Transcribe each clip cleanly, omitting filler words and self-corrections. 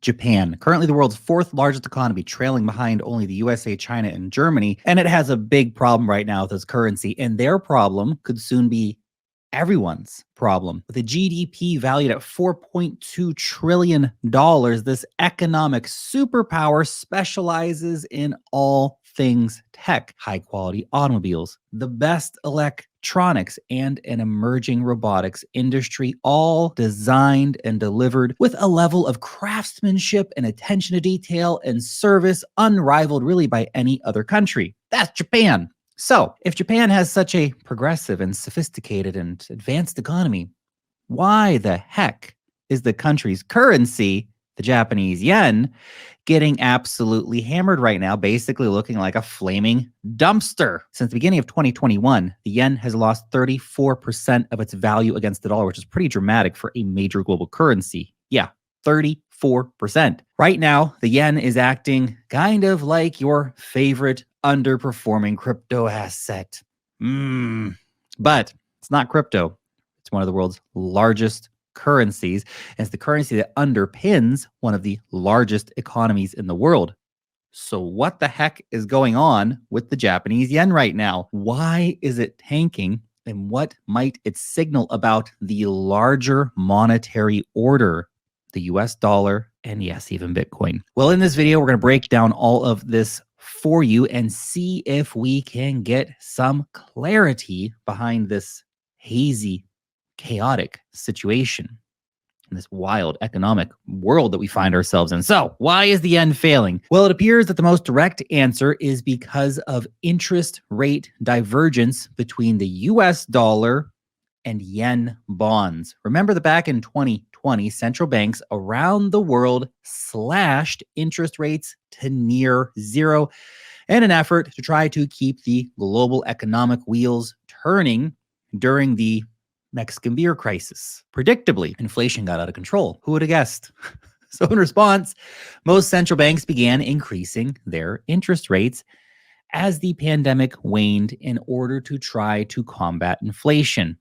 Japan, currently the world's fourth largest economy, trailing behind only the USA, China, and Germany. And it has a big problem right now with its currency. And their problem could soon be everyone's problem. With a GDP valued at $4.2 trillion, this economic superpower specializes in all things tech, high-quality automobiles, the best electronics, and an emerging robotics industry, all designed and delivered with a level of craftsmanship and attention to detail and service unrivaled really by any other country. That's Japan. So, if Japan has such a progressive and sophisticated and advanced economy, why the heck is the country's currency, the Japanese yen, getting absolutely hammered right now, basically looking like a flaming dumpster? Since the beginning of 2021, the yen has lost 34% of its value against the dollar, which is pretty dramatic for a major global currency. Yeah, 34%. Right now, the yen is acting kind of like your favorite underperforming crypto asset. But it's not crypto. It's one of the world's largest currencies, and it's the currency that underpins one of the largest economies in the world. So what the heck is going on with the Japanese yen right now? Why is it tanking? And what might it signal about the larger monetary order, the US dollar, and yes, even Bitcoin? Well, in this video, we're going to break down all of this for you and see if we can get some clarity behind this hazy, chaotic situation in this wild economic world that we find ourselves in. So, why is the yen failing? Well, it appears that the most direct answer is because of interest rate divergence between the US dollar and yen bonds. Remember that back in 2020, central banks around the world slashed interest rates to near zero in an effort to try to keep the global economic wheels turning during the Mexican beer crisis. Predictably, inflation got out of control. Who would have guessed? So in response, most central banks began increasing their interest rates as the pandemic waned in order to try to combat inflation.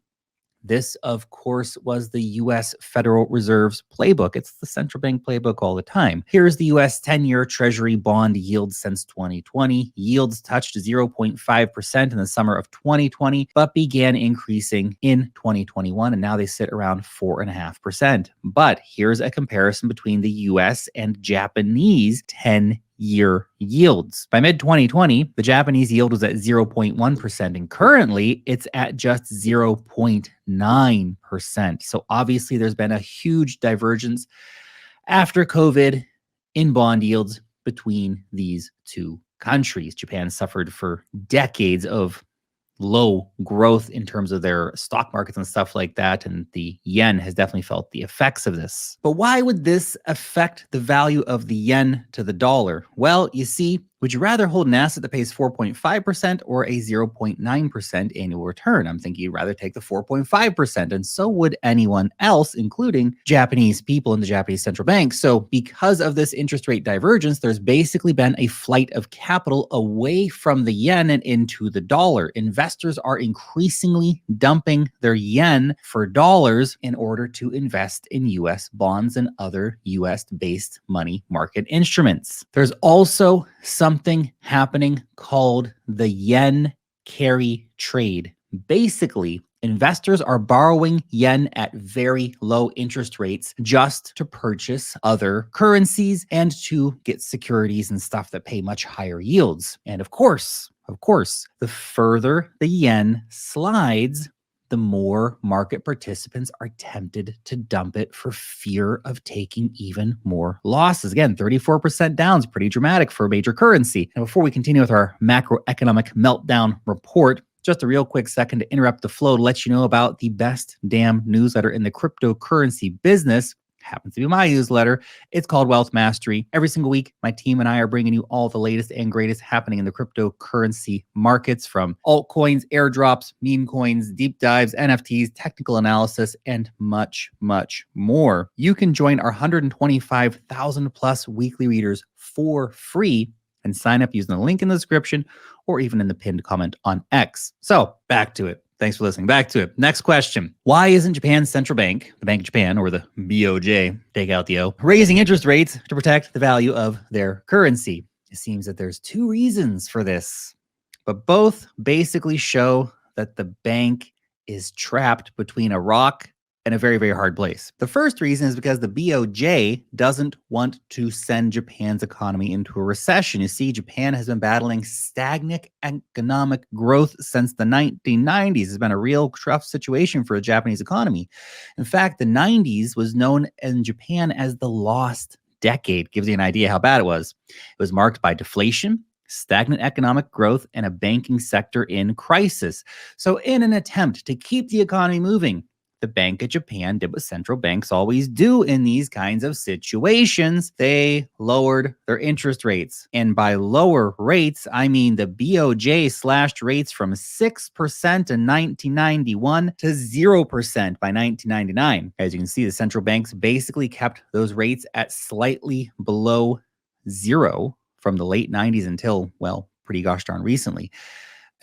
This, of course, was the U.S. Federal Reserve's playbook. It's the central bank playbook all the time. Here's the U.S. 10-year Treasury bond yield since 2020. Yields touched 0.5% in the summer of 2020, but began increasing in 2021, and now they sit around 4.5%. But here's a comparison between the U.S. and Japanese 10-year yields. By mid-2020, the Japanese yield was at 0.1%, and currently it's at just 0.9%. So obviously there's been a huge divergence after COVID in bond yields between these two countries. Japan suffered for decades of low growth in terms of their stock markets and stuff like that, and the yen has definitely felt the effects of this. But why would this affect the value of the yen to the dollar? Well, you see, would you rather hold an asset that pays 4.5% or a 0.9% annual return? I'm thinking you'd rather take the 4.5%, and so would anyone else, including Japanese people in the Japanese central bank. So because of this interest rate divergence, there's basically been a flight of capital away from the yen and into the dollar. Investors are increasingly dumping their yen for dollars in order to invest in US bonds and other US-based money market instruments. There's also something happening called the yen carry trade. Basically, investors are borrowing yen at very low interest rates just to purchase other currencies and to get securities and stuff that pay much higher yields. And of course, the further the yen slides, the more market participants are tempted to dump it for fear of taking even more losses. Again, 34% down is pretty dramatic for a major currency. And before we continue with our macroeconomic meltdown report, just a real quick second to interrupt the flow to let you know about the best damn newsletter in the cryptocurrency business. Happens to be my newsletter. It's called Wealth Mastery. Every single week, my team and I are bringing you all the latest and greatest happening in the cryptocurrency markets, from altcoins, airdrops, meme coins, deep dives, NFTs, technical analysis, and much, much more. You can join our 125,000 plus weekly readers for free and sign up using the link in the description or even in the pinned comment on X. So back to it. Thanks for listening. Back to it. Next question. Why isn't Japan's central bank, the Bank of Japan, or the BOJ, take out the O, raising interest rates to protect the value of their currency? It seems that there's two reasons for this, but both basically show that the bank is trapped between a rock and a very, very hard place. The first reason is because the BOJ doesn't want to send Japan's economy into a recession. You see, Japan has been battling stagnant economic growth since the 1990s. It's been a real tough situation for the Japanese economy. In fact, the 90s was known in Japan as the lost decade. Gives you an idea how bad it was. It was marked by deflation, stagnant economic growth, and a banking sector in crisis. So in an attempt to keep the economy moving, the Bank of Japan did what central banks always do in these kinds of situations. They lowered their interest rates. And by lower rates, I mean the BOJ slashed rates from 6% in 1991 to 0% by 1999. As you can see, the central banks basically kept those rates at slightly below zero from the late 90s until, well, pretty gosh darn recently.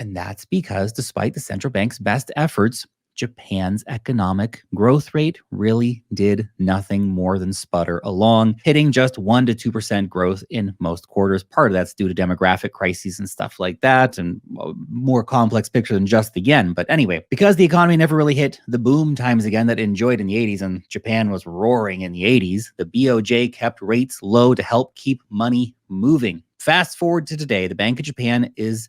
And that's because despite the central bank's best efforts, Japan's economic growth rate really did nothing more than sputter along, hitting just 1% to 2% growth in most quarters. Part of that's due to demographic crises and stuff like that, and a more complex picture than just the yen. But anyway, because the economy never really hit the boom times again that it enjoyed in the 80s, and Japan was roaring in the 80s, the BOJ kept rates low to help keep money moving. Fast forward to today, the Bank of Japan is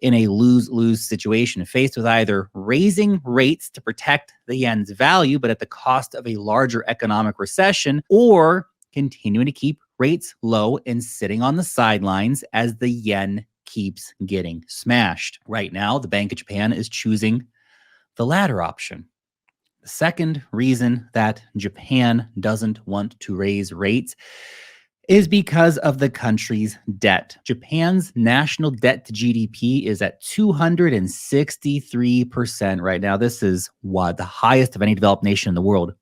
in a lose-lose situation, faced with either raising rates to protect the yen's value, but at the cost of a larger economic recession, or continuing to keep rates low and sitting on the sidelines as the yen keeps getting smashed. Right now, the Bank of Japan is choosing the latter option. The second reason that Japan doesn't want to raise rates is because of the country's debt. Japan's national debt to GDP is at 263% right now. This is the highest of any developed nation in the world.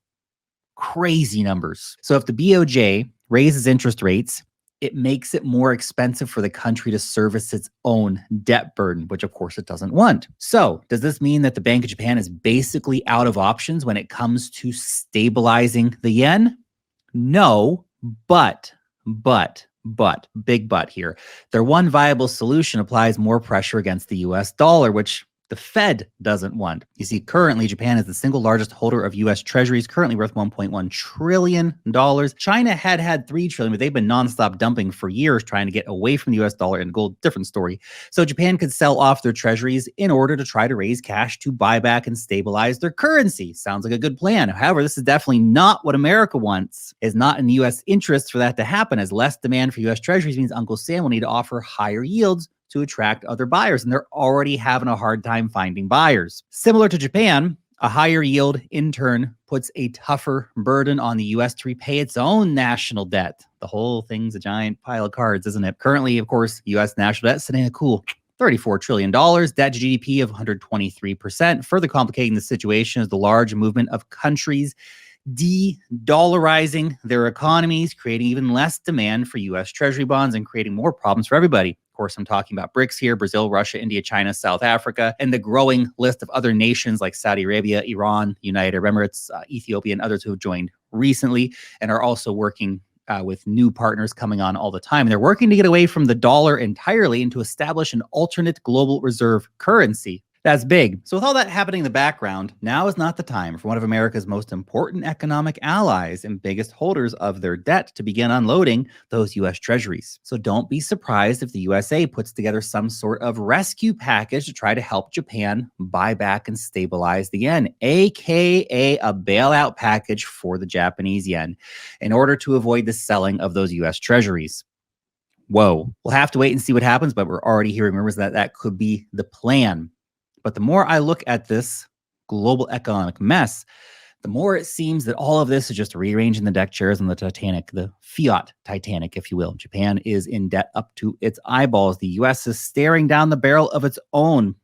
Crazy numbers. So if the BOJ raises interest rates, it makes it more expensive for the country to service its own debt burden, which of course it doesn't want. So does this mean that the Bank of Japan is basically out of options when it comes to stabilizing the yen? No, but, big but here. Their one viable solution applies more pressure against the US dollar, which the Fed doesn't want. You see, currently, Japan is the single largest holder of U.S. Treasuries, currently worth $1.1 trillion. China had $3 trillion, but they've been nonstop dumping for years, trying to get away from the U.S. dollar and gold. Different story. So Japan could sell off their treasuries in order to try to raise cash to buy back and stabilize their currency. Sounds like a good plan. However, this is definitely not what America wants. It's not in the U.S. interest for that to happen, as less demand for U.S. Treasuries means Uncle Sam will need to offer higher yields to attract other buyers, and they're already having a hard time finding buyers. Similar to Japan, a higher yield in turn puts a tougher burden on the U.S. to repay its own national debt. The whole thing's a giant pile of cards, isn't it? Currently, of course, U.S. national debt sitting at a cool $34 trillion, debt to GDP of 123%. Further complicating the situation is the large movement of countries de-dollarizing their economies, creating even less demand for U.S. Treasury bonds and creating more problems for everybody. Of course, I'm talking about BRICS here: Brazil, Russia, India, China, South Africa, and the growing list of other nations like Saudi Arabia, Iran, United Arab Emirates, Ethiopia, and others who have joined recently and are also working with new partners coming on all the time. And they're working to get away from the dollar entirely and to establish an alternate global reserve currency. That's big. So with all that happening in the background, now is not the time for one of America's most important economic allies and biggest holders of their debt to begin unloading those U.S. Treasuries. So don't be surprised if the USA puts together some sort of rescue package to try to help Japan buy back and stabilize the yen, aka a bailout package for the Japanese yen, in order to avoid the selling of those U.S. Treasuries. Whoa. We'll have to wait and see what happens, but we're already hearing rumors that that could be the plan. But the more I look at this global economic mess, the more it seems that all of this is just rearranging the deck chairs on the Titanic, the fiat Titanic, if you will. Japan is in debt up to its eyeballs. The U.S. is staring down the barrel of its own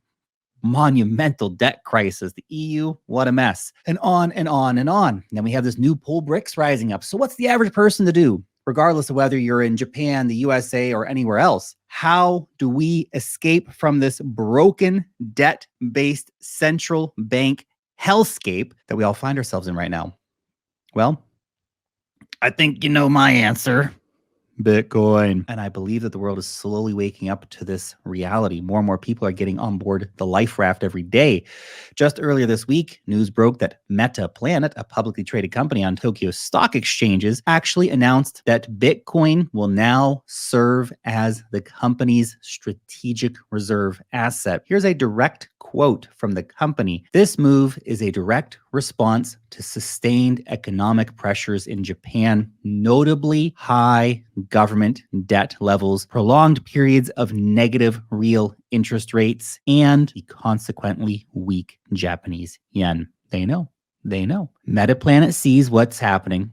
monumental debt crisis. The EU, what a mess. And on and on and on. And then we have this new pull BRICS rising up. So what's the average person to do? regardless of whether you're in Japan, the USA, or anywhere else. How do we escape from this broken, debt-based central bank hellscape that we all find ourselves in right now? Well, I think you know my answer. Bitcoin. And I believe that the world is slowly waking up to this reality. More and more people are getting on board the life raft every day. Just earlier this week, news broke that Meta Planet, a publicly traded company on Tokyo stock exchanges, actually announced that Bitcoin will now serve as the company's strategic reserve asset. Here's a direct quote from the company. This move is a direct response to sustained economic pressures in Japan, notably high government debt levels, prolonged periods of negative real interest rates, and the consequently weak Japanese yen. They know. Metaplanet sees what's happening.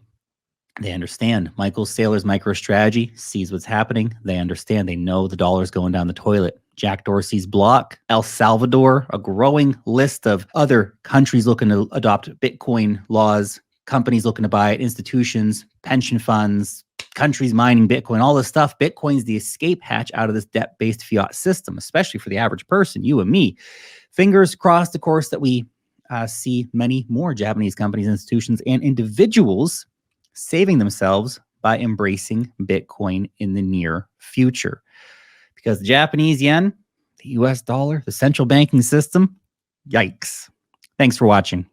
They understand. Michael Saylor's MicroStrategy sees what's happening. They understand. They know the dollar's going down the toilet. Jack Dorsey's block, El Salvador, a growing list of other countries looking to adopt Bitcoin laws, companies looking to buy it, institutions, pension funds, countries mining Bitcoin, all this stuff. Bitcoin's the escape hatch out of this debt-based fiat system, especially for the average person, you and me. Fingers crossed, of course, that we see many more Japanese companies, institutions, and individuals saving themselves by embracing Bitcoin in the near future. Because the Japanese yen, the US dollar, the central banking system, yikes. Thanks for watching.